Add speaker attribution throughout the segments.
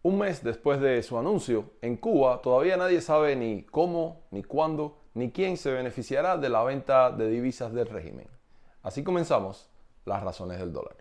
Speaker 1: Un mes después de su anuncio, en Cuba todavía nadie sabe ni cómo, ni cuándo, ni quién se beneficiará de la venta de divisas del régimen. Así comenzamos las razones del dólar.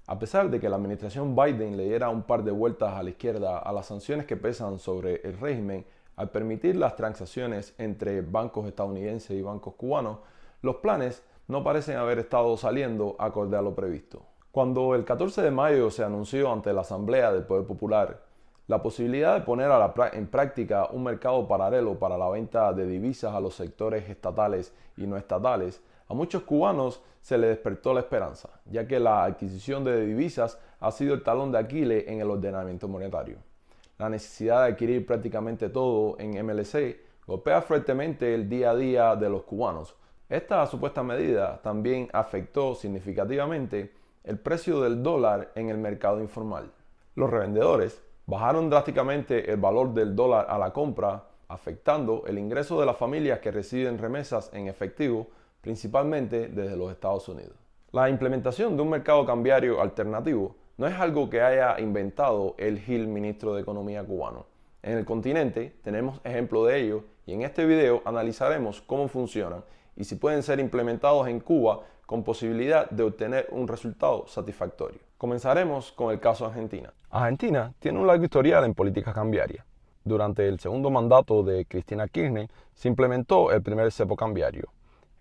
Speaker 1: A pesar de que la administración Biden le diera un par de vueltas a la izquierda a las sanciones que pesan sobre el régimen al permitir las transacciones entre bancos estadounidenses y bancos cubanos, los planes no parecen haber estado saliendo acorde a lo previsto. Cuando el 14 de mayo se anunció ante la Asamblea del Poder Popular la posibilidad de poner en práctica un mercado paralelo para la venta de divisas a los sectores estatales y no estatales, a muchos cubanos se les despertó la esperanza, ya que la adquisición de divisas ha sido el talón de Aquiles en el ordenamiento monetario. La necesidad de adquirir prácticamente todo en MLC golpea fuertemente el día a día de los cubanos. Esta supuesta medida también afectó significativamente el precio del dólar en el mercado informal. Los revendedores bajaron drásticamente el valor del dólar a la compra, afectando el ingreso de las familias que reciben remesas en efectivo, principalmente desde los Estados Unidos. La implementación de un mercado cambiario alternativo no es algo que haya inventado el Gil, ministro de Economía cubano. En el continente tenemos ejemplo de ello y en este video analizaremos cómo funcionan y si pueden ser implementados en Cuba con posibilidad de obtener un resultado satisfactorio. Comenzaremos con el caso Argentina. Argentina tiene un largo historial en políticas cambiarias. Durante el segundo mandato de Cristina Kirchner se implementó el primer cepo cambiario.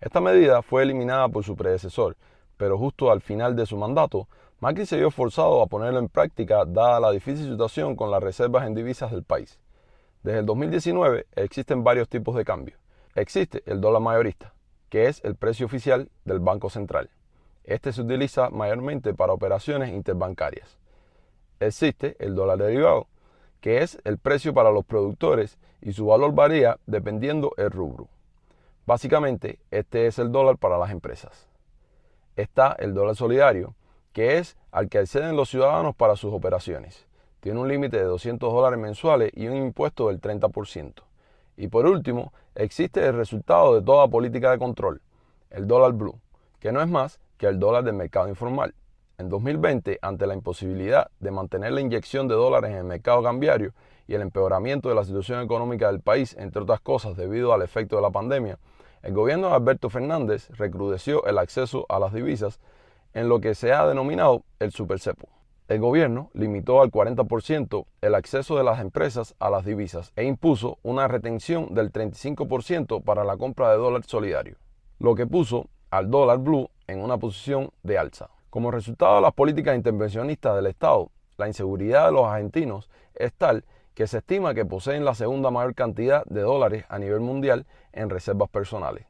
Speaker 1: Esta medida fue eliminada por su predecesor, pero justo al final de su mandato, Macri se vio forzado a ponerlo en práctica dada la difícil situación con las reservas en divisas del país. Desde el 2019 existen varios tipos de cambio. Existe el dólar mayorista, que es el precio oficial del Banco Central. Este se utiliza mayormente para operaciones interbancarias. Existe el dólar derivado, que es el precio para los productores y su valor varía dependiendo el rubro. Básicamente, este es el dólar para las empresas. Está el dólar solidario, que es al que acceden los ciudadanos para sus operaciones. Tiene un límite de $200 mensuales y un impuesto del 30%. Y por último, existe el resultado de toda política de control, el dólar blue, que no es más que el dólar del mercado informal. En 2020, ante la imposibilidad de mantener la inyección de dólares en el mercado cambiario y el empeoramiento de la situación económica del país, entre otras cosas debido al efecto de la pandemia, el gobierno de Alberto Fernández recrudeció el acceso a las divisas en lo que se ha denominado el supercepo. El gobierno limitó al 40% el acceso de las empresas a las divisas e impuso una retención del 35% para la compra de dólar solidario, lo que puso al dólar blue en una posición de alza. Como resultado de las políticas intervencionistas del Estado, la inseguridad de los argentinos es tal que se estima que poseen la segunda mayor cantidad de dólares a nivel mundial en reservas personales.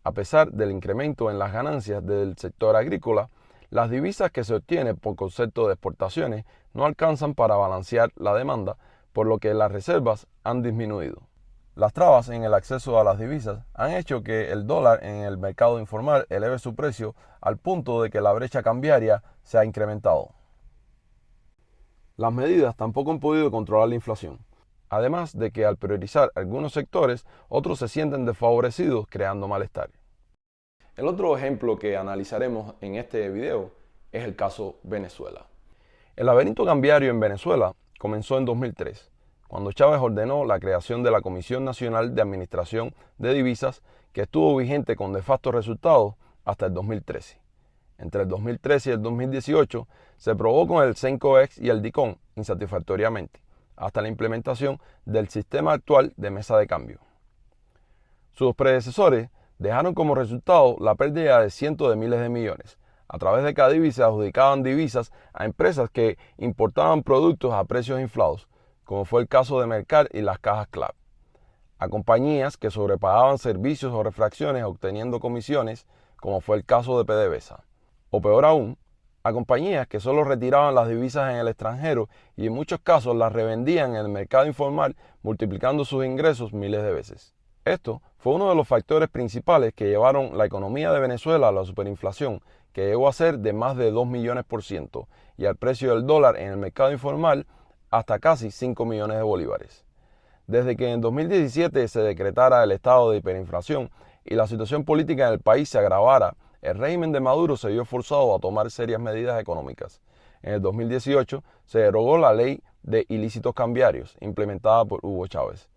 Speaker 1: A pesar del incremento en las ganancias del sector agrícola, las divisas que se obtienen por concepto de exportaciones no alcanzan para balancear la demanda, por lo que las reservas han disminuido. Las trabas en el acceso a las divisas han hecho que el dólar en el mercado informal eleve su precio al punto de que la brecha cambiaria se ha incrementado. Las medidas tampoco han podido controlar la inflación, además de que al priorizar algunos sectores, otros se sienten desfavorecidos creando malestar. El otro ejemplo que analizaremos en este video es el caso Venezuela. El laberinto cambiario en Venezuela comenzó en 2003, cuando Chávez ordenó la creación de la Comisión Nacional de Administración de Divisas, que estuvo vigente con nefastos resultados hasta el 2013. Entre el 2013 y el 2018 se probó con el CENCOEX y el DICOM insatisfactoriamente, hasta la implementación del sistema actual de mesa de cambio. Sus predecesores dejaron como resultado la pérdida de cientos de miles de millones. A través de Cadivi se adjudicaban divisas a empresas que importaban productos a precios inflados, como fue el caso de Mercar y las cajas CLAP, a compañías que sobrepagaban servicios o refracciones obteniendo comisiones, como fue el caso de PDVSA, o peor aún, a compañías que solo retiraban las divisas en el extranjero y en muchos casos las revendían en el mercado informal, multiplicando sus ingresos miles de veces. Esto fue uno de los factores principales que llevaron la economía de Venezuela a la superinflación, que llegó a ser de más de 2 millones%, y al precio del dólar en el mercado informal hasta casi 5 millones de bolívares. Desde que en 2017 se decretara el estado de hiperinflación y la situación política en el país se agravara, el régimen de Maduro se vio forzado a tomar serias medidas económicas. En el 2018 se derogó la ley de ilícitos cambiarios implementada por Hugo Chávez.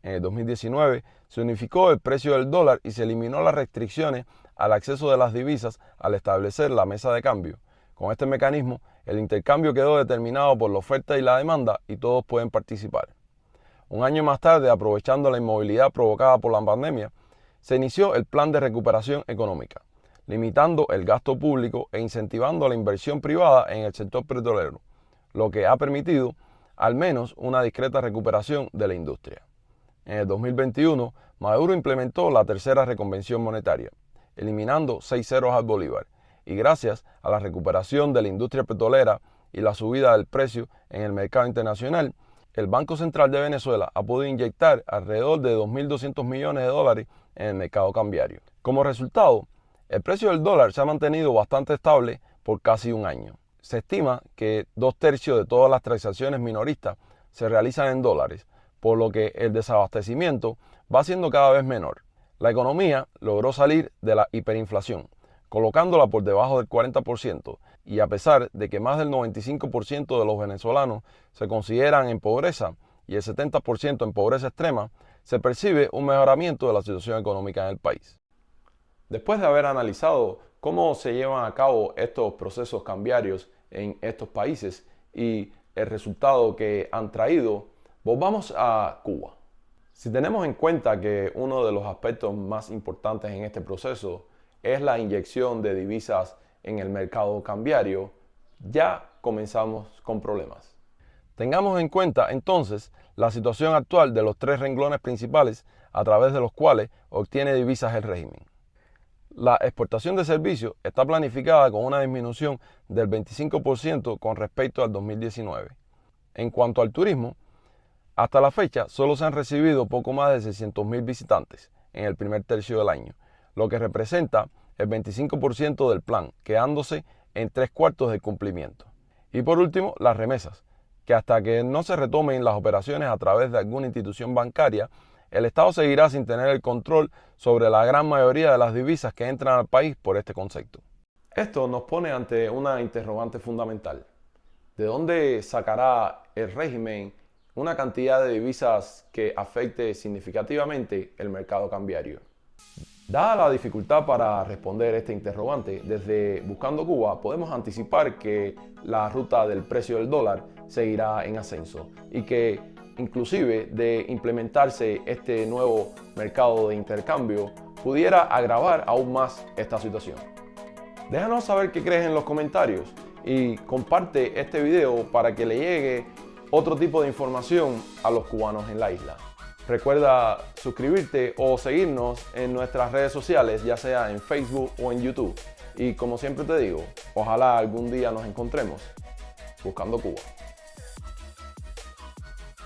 Speaker 1: En el 2019 se unificó el precio del dólar y se eliminó las restricciones al acceso de las divisas al establecer la mesa de cambio. Con este mecanismo, el intercambio quedó determinado por la oferta y la demanda y todos pueden participar. Un año más tarde, aprovechando la inmovilidad provocada por la pandemia, se inició el Plan de Recuperación Económica, limitando el gasto público e incentivando la inversión privada en el sector petrolero, lo que ha permitido al menos una discreta recuperación de la industria. En el 2021, Maduro implementó la tercera reconvención monetaria, eliminando 6 ceros al bolívar, y gracias a la recuperación de la industria petrolera y la subida del precio en el mercado internacional, el Banco Central de Venezuela ha podido inyectar alrededor de 2.200 millones de dólares en el mercado cambiario. Como resultado, el precio del dólar se ha mantenido bastante estable por casi un año. Se estima que 2/3 de todas las transacciones minoristas se realizan en dólares, por lo que el desabastecimiento va siendo cada vez menor. La economía logró salir de la hiperinflación, colocándola por debajo del 40%, y a pesar de que más del 95% de los venezolanos se consideran en pobreza y el 70% en pobreza extrema, se percibe un mejoramiento de la situación económica en el país. Después de haber analizado cómo se llevan a cabo estos procesos cambiarios en estos países y el resultado que han traído, volvamos a Cuba. Si tenemos en cuenta que uno de los aspectos más importantes en este proceso es la inyección de divisas en el mercado cambiario, ya comenzamos con problemas. Tengamos en cuenta entonces la situación actual de los 3 renglones principales a través de los cuales obtiene divisas el régimen. La exportación de servicios está planificada con una disminución del 25% con respecto al 2019. En cuanto al turismo, hasta la fecha solo se han recibido poco más de 600.000 visitantes en el primer tercio del año, lo que representa el 25% del plan, quedándose en 3/4 del cumplimiento. Y por último, las remesas, que hasta que no se retomen las operaciones a través de alguna institución bancaria, el Estado seguirá sin tener el control sobre la gran mayoría de las divisas que entran al país por este concepto. Esto nos pone ante una interrogante fundamental. ¿De dónde sacará el régimen una cantidad de divisas que afecte significativamente el mercado cambiario? Dada la dificultad para responder este interrogante, desde Buscando Cuba podemos anticipar que la ruta del precio del dólar seguirá en ascenso y que inclusive de implementarse este nuevo mercado de intercambio pudiera agravar aún más esta situación. Déjanos saber qué crees en los comentarios y comparte este video para que le llegue otro tipo de información a los cubanos en la isla. Recuerda suscribirte o seguirnos en nuestras redes sociales, ya sea en Facebook o en YouTube. Y como siempre te digo, ojalá algún día nos encontremos buscando Cuba.